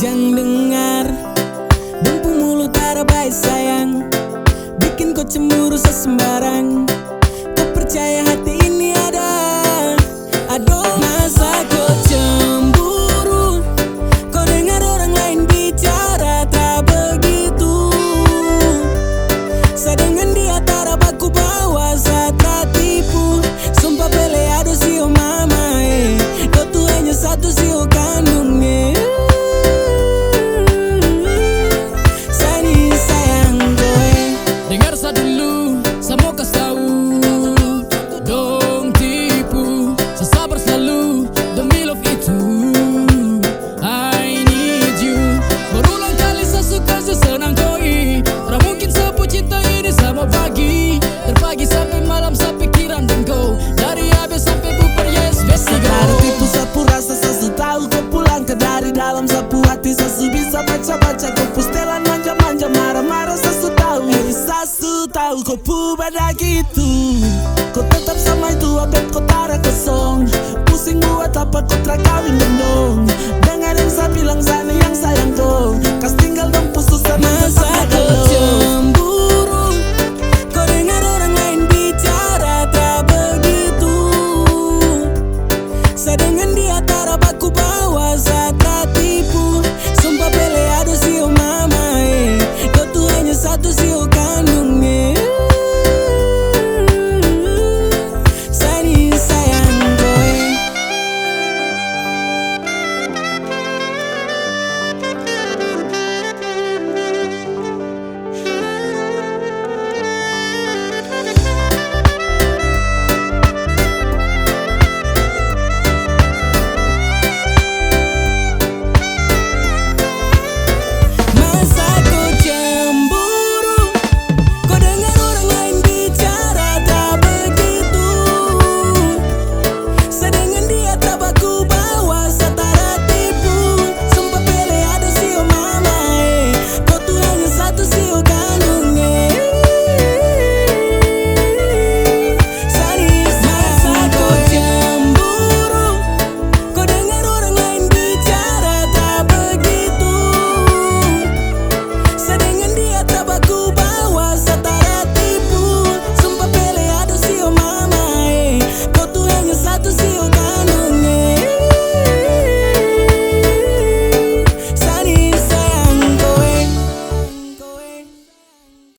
Jang dengar Dempu mulut tara baik sayang, bikin kau cemburu sesembarang. Kau percaya hati ini ada? Aduh, masa kau cemburu? Kau dengar orang lain bicara tak begitu. Saya dengan dia tak aku bawa saat tipu. Sumpah pele aduh si oh mama kau tuh hanya satu si oh kandungnya. Dalam sapu hati sasu bisa baca-baca kau pustelan manja-manja marah-marah sasu tahu. Sasu tahu kau pada gitu. Kau tetap sama itu abet kau tara kosong. Pusing buat apa kau terakawin gendong. Dengar yang saya bilang sana yang sayang